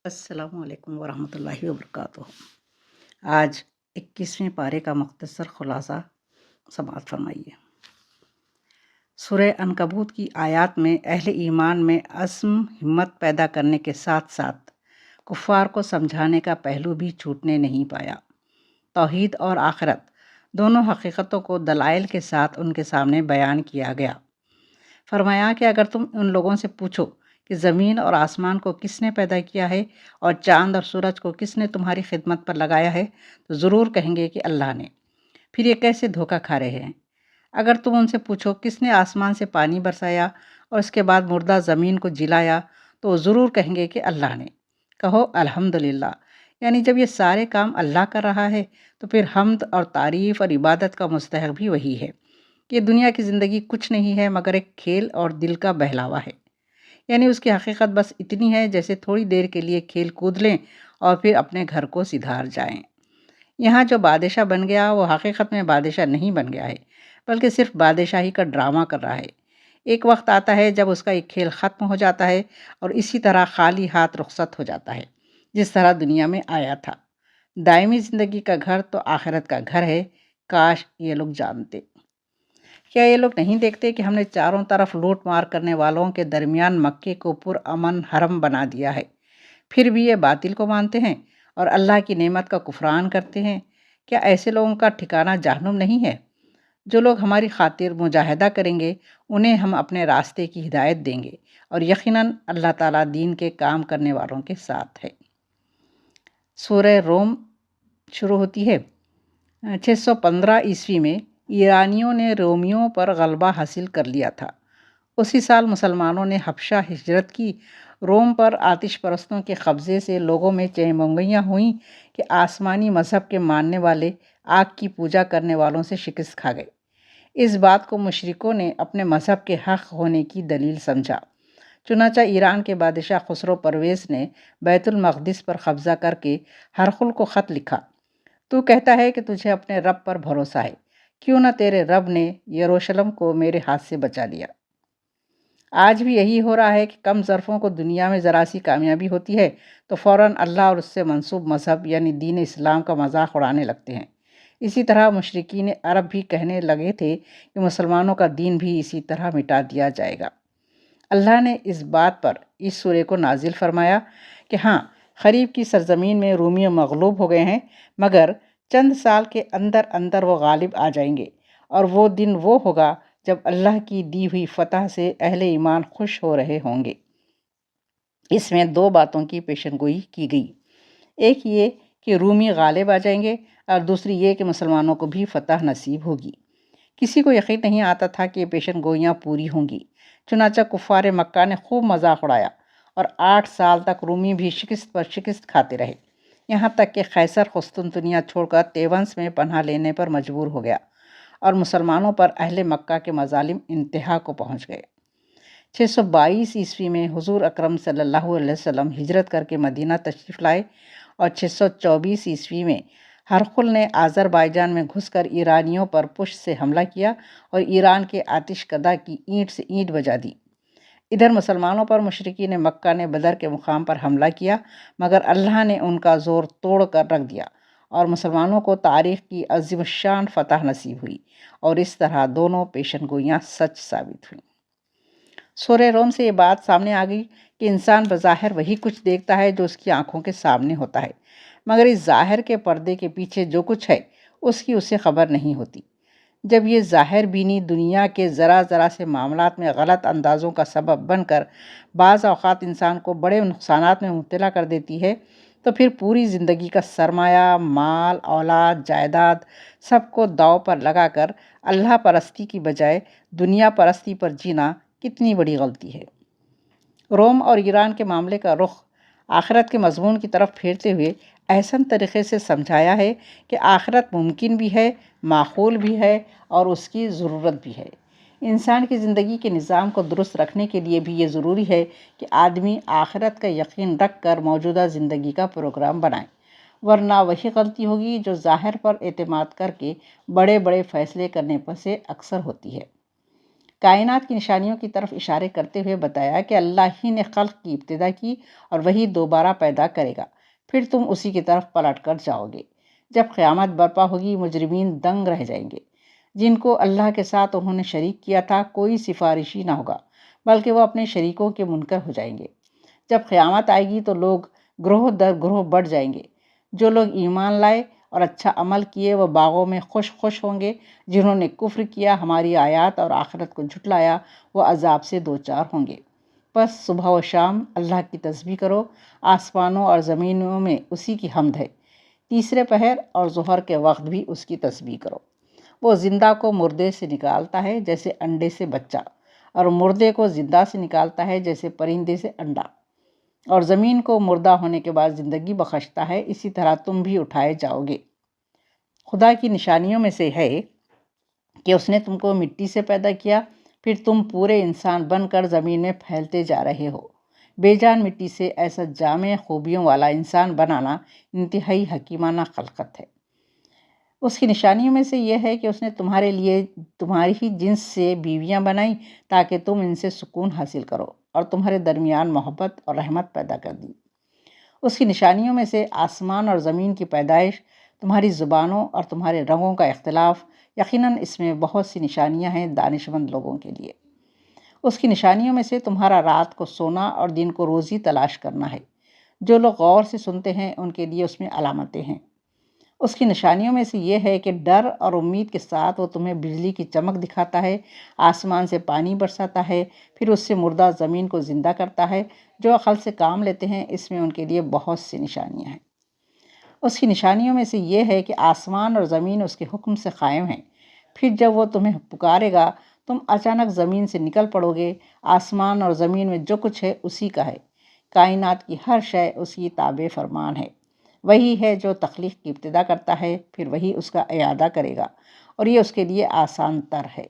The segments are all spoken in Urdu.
السلام علیکم ورحمۃ اللہ وبرکاتہ۔ آج 21ویں پارے کا مختصر خلاصہ سماعت فرمائیے۔ سورہ عنکبوت کی آیات میں اہل ایمان میں عزم ہمت پیدا کرنے کے ساتھ ساتھ کفار کو سمجھانے کا پہلو بھی چھوٹنے نہیں پایا۔ توحید اور آخرت دونوں حقیقتوں کو دلائل کے ساتھ ان کے سامنے بیان کیا گیا۔ فرمایا کہ اگر تم ان لوگوں سے پوچھو کہ زمین اور آسمان کو کس نے پیدا کیا ہے اور چاند اور سورج کو کس نے تمہاری خدمت پر لگایا ہے تو ضرور کہیں گے کہ اللہ نے۔ پھر یہ کیسے دھوکہ کھا رہے ہیں؟ اگر تم ان سے پوچھو کس نے آسمان سے پانی برسایا اور اس کے بعد مردہ زمین کو جلایا تو وہ ضرور کہیں گے کہ اللہ نے۔ کہو الحمدللہ، یعنی جب یہ سارے کام اللہ کر رہا ہے تو پھر حمد اور تعریف اور عبادت کا مستحق بھی وہی ہے۔ کہ دنیا کی زندگی کچھ نہیں ہے مگر ایک کھیل اور دل کا بہلاوا ہے، یعنی اس کی حقیقت بس اتنی ہے جیسے تھوڑی دیر کے لیے کھیل کود لیں اور پھر اپنے گھر کو سدھار جائیں۔ یہاں جو بادشاہ بن گیا وہ حقیقت میں بادشاہ نہیں بن گیا ہے بلکہ صرف بادشاہی کا ڈرامہ کر رہا ہے۔ ایک وقت آتا ہے جب اس کا ایک کھیل ختم ہو جاتا ہے اور اسی طرح خالی ہاتھ رخصت ہو جاتا ہے جس طرح دنیا میں آیا تھا۔ دائمی زندگی کا گھر تو آخرت کا گھر ہے، کاش یہ لوگ جانتے۔ کیا یہ لوگ نہیں دیکھتے کہ ہم نے چاروں طرف لوٹ مار کرنے والوں کے درمیان مکے کو پرامن حرم بنا دیا ہے، پھر بھی یہ باطل کو مانتے ہیں اور اللہ کی نعمت کا کفران کرتے ہیں؟ کیا ایسے لوگوں کا ٹھکانہ جہنم نہیں ہے؟ جو لوگ ہماری خاطر مجاہدہ کریں گے انہیں ہم اپنے راستے کی ہدایت دیں گے اور یقیناً اللہ تعالیٰ دین کے کام کرنے والوں کے ساتھ ہے۔ سورہ روم شروع ہوتی ہے۔ 615 عیسوی میں ایرانیوں نے رومیوں پر غلبہ حاصل کر لیا تھا۔ اسی سال مسلمانوں نے حبشہ ہجرت کی۔ روم پر آتش پرستوں کے قبضے سے لوگوں میں چہمنگیاں ہوئیں کہ آسمانی مذہب کے ماننے والے آگ کی پوجا کرنے والوں سے شکست کھا گئے۔ اس بات کو مشرکوں نے اپنے مذہب کے حق ہونے کی دلیل سمجھا۔ چنانچہ ایران کے بادشاہ خسرو پرویز نے بیت المقدس پر قبضہ کر کے ہرقل کو خط لکھا۔ تو کہتا ہے کہ تجھے اپنے رب پر بھروسہ ہے، کیوں نہ تیرے رب نے یروشلم کو میرے ہاتھ سے بچا لیا۔ آج بھی یہی ہو رہا ہے کہ کم ظرفوں کو دنیا میں ذرا سی کامیابی ہوتی ہے تو فوراً اللہ اور اس سے منسوب مذہب یعنی دین اسلام کا مذاق اڑانے لگتے ہیں۔ اسی طرح مشرکین عرب بھی کہنے لگے تھے کہ مسلمانوں کا دین بھی اسی طرح مٹا دیا جائے گا۔ اللہ نے اس بات پر اس سورے کو نازل فرمایا کہ ہاں، قریب کی سرزمین میں رومی مغلوب ہو گئے ہیں مگر چند سال کے اندر اندر وہ غالب آ جائیں گے، اور وہ دن وہ ہوگا جب اللہ کی دی ہوئی فتح سے اہل ایمان خوش ہو رہے ہوں گے۔ اس میں دو باتوں کی پیشن گوئی کی گئی، ایک یہ کہ رومی غالب آ جائیں گے اور دوسری یہ کہ مسلمانوں کو بھی فتح نصیب ہوگی۔ کسی کو یقین نہیں آتا تھا کہ یہ پیشن گوئیاں پوری ہوں گی، چنانچہ کفار مکہ نے خوب مذاق اڑایا اور 8 سال تک رومی بھی شکست پر شکست کھاتے رہے، یہاں تک کہ قیصر قسطنطنیہ چھوڑ کر تیونس میں پناہ لینے پر مجبور ہو گیا اور مسلمانوں پر اہل مکہ کے مظالم انتہا کو پہنچ گئے۔ 622 عیسوی میں حضور اکرم صلی اللہ علیہ وسلم ہجرت کر کے مدینہ تشریف لائے اور 624 عیسوی میں ہرقل نے آذربائیجان میں گھس کر ایرانیوں پر پشت سے حملہ کیا اور ایران کے آتش کدہ کی اینٹ سے اینٹ بجا دی۔ ادھر مسلمانوں پر مشرکین مکہ نے بدر کے مقام پر حملہ کیا مگر اللہ نے ان کا زور توڑ کر رکھ دیا اور مسلمانوں کو تاریخ کی عظیم الشان فتح نصیب ہوئی، اور اس طرح دونوں پیشن گوئیاں سچ ثابت ہوئیں۔ سورہ روم سے یہ بات سامنے آ گئی کہ انسان بظاہر وہی کچھ دیکھتا ہے جو اس کی آنکھوں کے سامنے ہوتا ہے، مگر اس ظاہر کے پردے کے پیچھے جو کچھ ہے اس کی اسے خبر نہیں ہوتی۔ جب یہ ظاہر بینی دنیا کے ذرا ذرا سے معاملات میں غلط اندازوں کا سبب بن کر بعض اوقات انسان کو بڑے نقصانات میں مبتلا کر دیتی ہے تو پھر پوری زندگی کا سرمایہ، مال، اولاد، جائیداد سب کو داؤ پر لگا کر اللہ پرستی کی بجائے دنیا پرستی پر جینا کتنی بڑی غلطی ہے۔ روم اور ایران کے معاملے کا رخ آخرت کے مضمون کی طرف پھیرتے ہوئے احسن طریقے سے سمجھایا ہے کہ آخرت ممکن بھی ہے، معقول بھی ہے اور اس کی ضرورت بھی ہے۔ انسان کی زندگی کے نظام کو درست رکھنے کے لیے بھی یہ ضروری ہے کہ آدمی آخرت کا یقین رکھ کر موجودہ زندگی کا پروگرام بنائے، ورنہ وہی غلطی ہوگی جو ظاہر پر اعتماد کر کے بڑے بڑے فیصلے کرنے پر سے اکثر ہوتی ہے۔ کائنات کی نشانیوں کی طرف اشارے کرتے ہوئے بتایا کہ اللہ ہی نے خلق کی ابتدا کی اور وہی دوبارہ پیدا کرے گا، پھر تم اسی کی طرف پلٹ کر جاؤ گے۔ جب قیامت برپا ہوگی مجرمین دنگ رہ جائیں گے۔ جن کو اللہ کے ساتھ انہوں نے شریک کیا تھا کوئی سفارشی نہ ہوگا، بلکہ وہ اپنے شریکوں کے منکر ہو جائیں گے۔ جب قیامت آئے گی تو لوگ گروہ در گروہ بڑھ جائیں گے۔ جو لوگ ایمان لائے اور اچھا عمل کیے وہ باغوں میں خوش ہوں گے، جنہوں نے کفر کیا، ہماری آیات اور آخرت کو جھٹلایا، وہ عذاب سے دوچار ہوں گے۔ بس صبح و شام اللہ کی تسبیح کرو، آسمانوں اور زمینوں میں اسی کی حمد ہے۔ تیسرے پہر اور ظہر کے وقت بھی اس کی تسبیح کرو۔ وہ زندہ کو مردے سے نکالتا ہے جیسے انڈے سے بچہ، اور مردے کو زندہ سے نکالتا ہے جیسے پرندے سے انڈا، اور زمین کو مردہ ہونے کے بعد زندگی بخشتا ہے، اسی طرح تم بھی اٹھائے جاؤ گے۔ خدا کی نشانیوں میں سے ہے کہ اس نے تم کو مٹی سے پیدا کیا، پھر تم پورے انسان بن کر زمین میں پھیلتے جا رہے ہو۔ بے جان مٹی سے ایسا جامع خوبیوں والا انسان بنانا انتہائی حکیمانہ خلقت ہے۔ اس کی نشانیوں میں سے یہ ہے کہ اس نے تمہارے لیے تمہاری ہی جنس سے بیویاں بنائیں تاکہ تم ان سے سکون حاصل کرو، اور تمہارے درمیان محبت اور رحمت پیدا کر دی۔ اس کی نشانیوں میں سے آسمان اور زمین کی پیدائش، تمہاری زبانوں اور تمہارے رنگوں کا اختلاف، یقیناً اس میں بہت سی نشانیاں ہیں دانشمند لوگوں کے لیے۔ اس کی نشانیوں میں سے تمہارا رات کو سونا اور دن کو روزی تلاش کرنا ہے۔ جو لوگ غور سے سنتے ہیں ان کے لیے اس میں علامتیں ہیں۔ اس کی نشانیوں میں سے یہ ہے کہ ڈر اور امید کے ساتھ وہ تمہیں بجلی کی چمک دکھاتا ہے، آسمان سے پانی برساتا ہے، پھر اس سے مردہ زمین کو زندہ کرتا ہے۔ جو عقل سے کام لیتے ہیں اس میں ان کے لیے بہت سی نشانیاں ہیں۔ اس کی نشانیوں میں سے یہ ہے کہ آسمان اور زمین اس کے حکم سے قائم ہیں۔ پھر جب وہ تمہیں پکارے گا تم اچانک زمین سے نکل پڑو گے۔ آسمان اور زمین میں جو کچھ ہے اسی کا ہے۔ کائنات کی ہر شے اس کی تابع فرمان ہے۔ وہی ہے جو تخلیق کی ابتدا کرتا ہے، پھر وہی اس کا اعادہ کرے گا، اور یہ اس کے لیے آسان تر ہے۔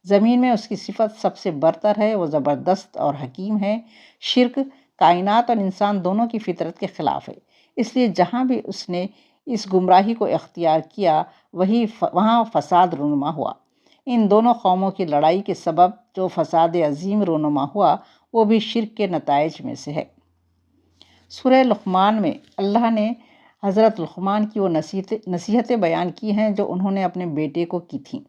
زمین میں اس کی صفت سب سے برتر ہے، وہ زبردست اور حکیم ہے۔ شرک کائنات اور انسان دونوں کی فطرت کے خلاف ہے، اس لیے جہاں بھی اس نے اس گمراہی کو اختیار کیا وہاں فساد رونما ہوا۔ ان دونوں قوموں کی لڑائی کے سبب جو فساد عظیم رونما ہوا وہ بھی شرک کے نتائج میں سے ہے۔ سورہ لقمان میں اللہ نے حضرت لقمان کی وہ نصیحتیں بیان کی ہیں جو انہوں نے اپنے بیٹے کو کی تھیں۔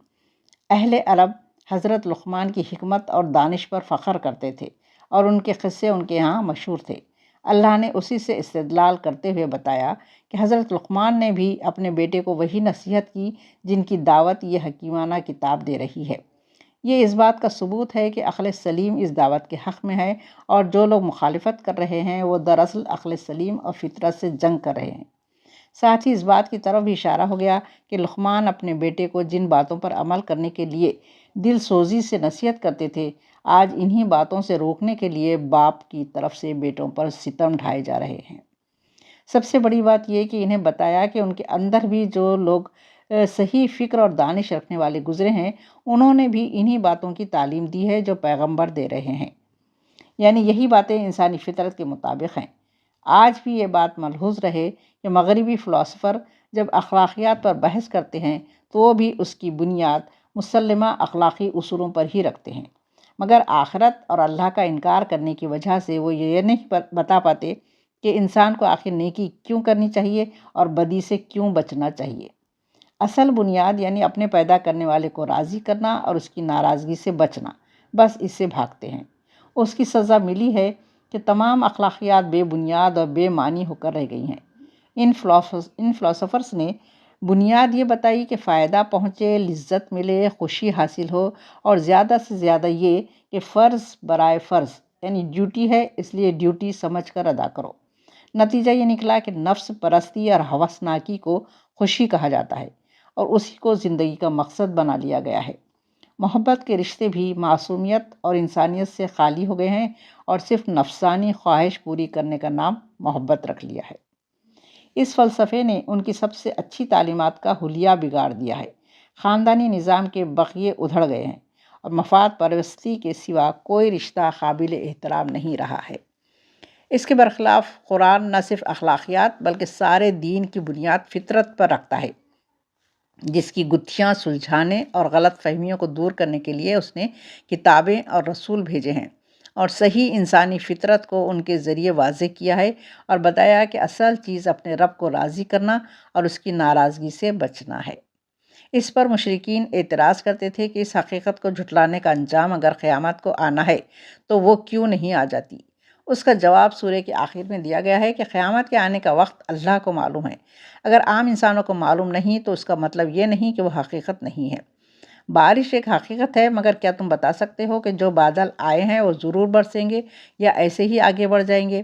اہل عرب حضرت لقمان کی حکمت اور دانش پر فخر کرتے تھے، اور ان کے قصے ان کے ہاں مشہور تھے۔ اللہ نے اسی سے استدلال کرتے ہوئے بتایا کہ حضرت لقمان نے بھی اپنے بیٹے کو وہی نصیحت کی جن کی دعوت یہ حکیمانہ کتاب دے رہی ہے۔ یہ اس بات کا ثبوت ہے کہ عقل سلیم اس دعوت کے حق میں ہے، اور جو لوگ مخالفت کر رہے ہیں وہ دراصل عقل سلیم اور فطرت سے جنگ کر رہے ہیں۔ ساتھ ہی اس بات کی طرف بھی اشارہ ہو گیا کہ لقمان اپنے بیٹے کو جن باتوں پر عمل کرنے کے لیے دل سوزی سے نصیحت کرتے تھے، آج انہی باتوں سے روکنے کے لیے باپ کی طرف سے بیٹوں پر ستم ڈھائے جا رہے ہیں۔ سب سے بڑی بات یہ کہ انہیں بتایا کہ ان کے اندر بھی جو لوگ صحیح فکر اور دانش رکھنے والے گزرے ہیں انہوں نے بھی انہی باتوں کی تعلیم دی ہے جو پیغمبر دے رہے ہیں، یعنی یہی باتیں انسانی فطرت کے مطابق ہیں۔ آج بھی یہ بات ملحوظ رہے کہ مغربی فلاسفر جب اخلاقیات پر بحث کرتے ہیں تو وہ بھی اس کی بنیاد مسلمہ اخلاقی اصولوں پر ہی رکھتے ہیں، مگر آخرت اور اللہ کا انکار کرنے کی وجہ سے وہ یہ نہیں بتا پاتے کہ انسان کو آخر نیکی کیوں کرنی چاہیے اور بدی سے کیوں بچنا چاہیے۔ اصل بنیاد یعنی اپنے پیدا کرنے والے کو راضی کرنا اور اس کی ناراضگی سے بچنا، بس اس سے بھاگتے ہیں۔ اس کی سزا ملی ہے کہ تمام اخلاقیات بے بنیاد اور بے معنی ہو کر رہ گئی ہیں۔ ان فلاسفرز نے بنیاد یہ بتائی کہ فائدہ پہنچے، لذت ملے، خوشی حاصل ہو، اور زیادہ سے زیادہ یہ کہ فرض برائے فرض یعنی ڈیوٹی ہے اس لیے ڈیوٹی سمجھ کر ادا کرو۔ نتیجہ یہ نکلا کہ نفس پرستی اور ہوسناکی کو خوشی کہا جاتا ہے، اور اسی کو زندگی کا مقصد بنا لیا گیا ہے۔ محبت کے رشتے بھی معصومیت اور انسانیت سے خالی ہو گئے ہیں، اور صرف نفسانی خواہش پوری کرنے کا نام محبت رکھ لیا ہے۔ اس فلسفے نے ان کی سب سے اچھی تعلیمات کا حلیہ بگاڑ دیا ہے۔ خاندانی نظام کے بقیے ادھڑ گئے ہیں، اور مفاد پرستی کے سوا کوئی رشتہ قابل احترام نہیں رہا ہے۔ اس کے برخلاف قرآن نہ صرف اخلاقیات بلکہ سارے دین کی بنیاد فطرت پر رکھتا ہے۔ جس کی گتھیاں سلجھانے اور غلط فہمیوں کو دور کرنے کے لیے اس نے کتابیں اور رسول بھیجے ہیں، اور صحیح انسانی فطرت کو ان کے ذریعے واضح کیا ہے اور بتایا کہ اصل چیز اپنے رب کو راضی کرنا اور اس کی ناراضگی سے بچنا ہے۔ اس پر مشرکین اعتراض کرتے تھے کہ اس حقیقت کو جھٹلانے کا انجام اگر قیامت کو آنا ہے تو وہ کیوں نہیں آ جاتی؟ اس کا جواب سورہ کے آخر میں دیا گیا ہے کہ قیامت کے آنے کا وقت اللہ کو معلوم ہے۔ اگر عام انسانوں کو معلوم نہیں تو اس کا مطلب یہ نہیں کہ وہ حقیقت نہیں ہے۔ بارش ایک حقیقت ہے، مگر کیا تم بتا سکتے ہو کہ جو بادل آئے ہیں وہ ضرور برسیں گے یا ایسے ہی آگے بڑھ جائیں گے؟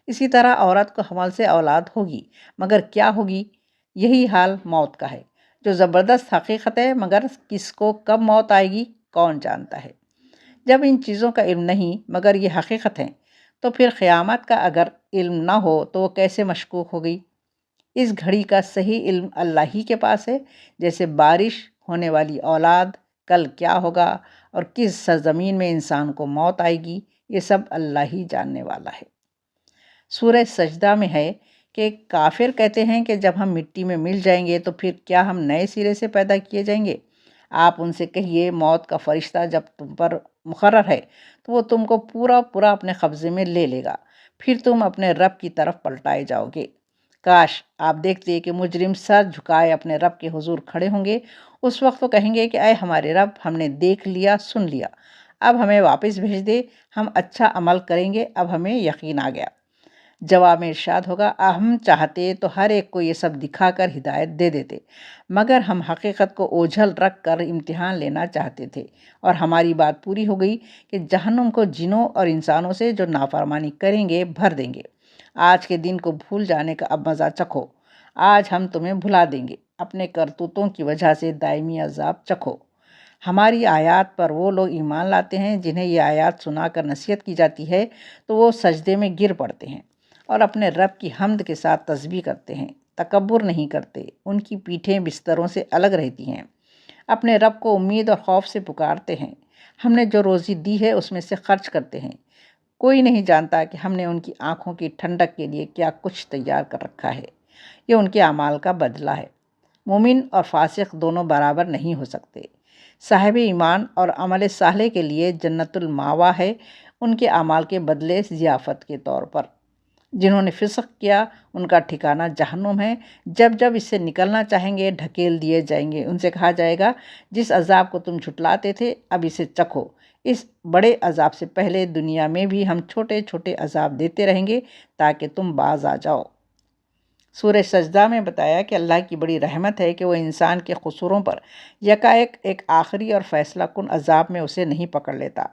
اسی طرح عورت کو حمل سے اولاد ہوگی، مگر کیا ہوگی؟ یہی حال موت کا ہے، جو زبردست حقیقت ہے، مگر کس کو کب موت آئے گی کون جانتا ہے؟ جب ان چیزوں کا علم نہیں مگر یہ حقیقت ہیں، تو پھر قیامت کا اگر علم نہ ہو تو وہ کیسے مشکوک ہو گئی؟ اس گھڑی کا صحیح علم اللہ ہی کے پاس ہے، جیسے بارش، ہونے والی اولاد، کل کیا ہوگا اور کس سرزمین میں انسان کو موت آئے گی، یہ سب اللہ ہی جاننے والا ہے۔ سورہ سجدہ میں ہے کہ کافر کہتے ہیں کہ جب ہم مٹی میں مل جائیں گے تو پھر کیا ہم نئے سرے سے پیدا کیے جائیں گے؟ آپ ان سے کہیے، موت کا فرشتہ جب تم پر مقرر ہے تو وہ تم کو پورا اپنے قبضے میں لے لے گا، پھر تم اپنے رب کی طرف پلٹائے جاؤ گے۔ کاش آپ دیکھتے کہ مجرم سر جھکائے اپنے رب کے حضور کھڑے ہوں گے، اس وقت وہ کہیں گے کہ اے ہمارے رب، ہم نے دیکھ لیا، سن لیا، اب ہمیں واپس بھیج دے، ہم اچھا عمل کریں گے، اب ہمیں یقین آ گیا۔ جواب میں ارشاد ہوگا، ہم چاہتے تو ہر ایک کو یہ سب دکھا کر ہدایت دے دیتے، مگر ہم حقیقت کو اوجھل رکھ کر امتحان لینا چاہتے تھے، اور ہماری بات پوری ہو گئی کہ جہنم کو جنوں اور انسانوں سے جو نافرمانی کریں گے بھر دیں گے۔ آج کے دن کو بھول جانے کا اب مزہ چکھو، آج ہم تمہیں بھلا دیں گے، اپنے کرتوتوں کی وجہ سے دائمی عذاب چکھو۔ ہماری آیات پر وہ لوگ ایمان لاتے ہیں جنہیں یہ آیات سنا کر نصیحت کی جاتی ہے تو وہ سجدے میں گر پڑتے ہیں اور اپنے رب کی حمد کے ساتھ تسبیح کرتے ہیں، تکبر نہیں کرتے، ان کی پیٹھیں بستروں سے الگ رہتی ہیں، اپنے رب کو امید اور خوف سے پکارتے ہیں، ہم نے جو روزی دی ہے اس میں سے خرچ کرتے ہیں۔ کوئی نہیں جانتا کہ ہم نے ان کی آنکھوں کی ٹھنڈک کے لیے کیا کچھ تیار کر رکھا ہے، یہ ان کے اعمال کا بدلہ ہے۔ مومن اور فاسق دونوں برابر نہیں ہو سکتے۔ صاحب ایمان اور عمل صالح کے لیے جنت الماوا ہے، ان کے اعمال کے بدلے ضیافت کے طور پر۔ جنہوں نے فسق کیا ان کا ٹھکانہ جہنم ہے، جب اس سے نکلنا چاہیں گے ڈھکیل دیے جائیں گے، ان سے کہا جائے گا جس عذاب کو تم جھٹلاتے تھے اب اسے چکھو، اس بڑے عذاب سے پہلے دنیا میں بھی ہم چھوٹے چھوٹے عذاب دیتے رہیں گے تاکہ تم باز آ جاؤ۔ سورہ سجدہ میں بتایا کہ اللہ کی بڑی رحمت ہے کہ وہ انسان کے قصوروں پر ایک آخری اور فیصلہ کن عذاب میں اسے نہیں پکڑ لیتا،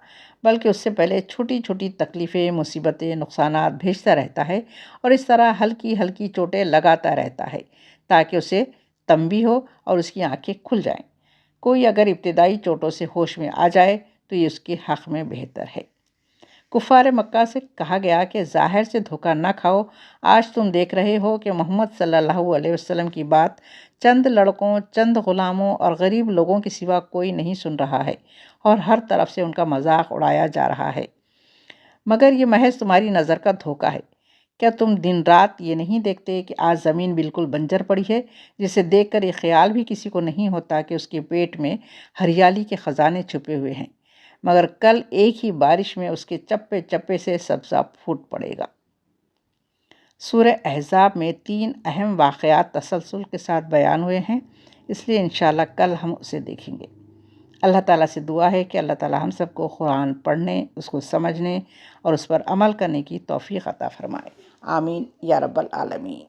بلکہ اس سے پہلے چھوٹی چھوٹی تکلیفیں، مصیبتیں، نقصانات بھیجتا رہتا ہے اور اس طرح ہلکی ہلکی چوٹیں لگاتا رہتا ہے تاکہ اسے تنبیہ ہو اور اس کی آنکھیں کھل جائیں۔ کوئی اگر ابتدائی چوٹوں سے ہوش میں آ جائے تو یہ اس کے حق میں بہتر ہے۔ کفار مکہ سے کہا گیا کہ ظاہر سے دھوکہ نہ کھاؤ، آج تم دیکھ رہے ہو کہ محمد صلی اللہ علیہ وسلم کی بات چند لڑکوں، چند غلاموں اور غریب لوگوں کے سوا کوئی نہیں سن رہا ہے اور ہر طرف سے ان کا مذاق اڑایا جا رہا ہے، مگر یہ محض تمہاری نظر کا دھوکہ ہے۔ کیا تم دن رات یہ نہیں دیکھتے کہ آج زمین بالکل بنجر پڑی ہے، جسے دیکھ کر یہ خیال بھی کسی کو نہیں ہوتا کہ اس کے پیٹ میں ہریالی کے خزانے چھپے ہوئے ہیں، مگر کل ایک ہی بارش میں اس کے چپے چپے سے سبزہ پھوٹ پڑے گا۔ سورہ احزاب میں 3 اہم واقعات تسلسل کے ساتھ بیان ہوئے ہیں، اس لیے انشاءاللہ کل ہم اسے دیکھیں گے۔ اللہ تعالیٰ سے دعا ہے کہ اللہ تعالیٰ ہم سب کو قرآن پڑھنے، اس کو سمجھنے اور اس پر عمل کرنے کی توفیق عطا فرمائے۔ آمین یا رب العالمین۔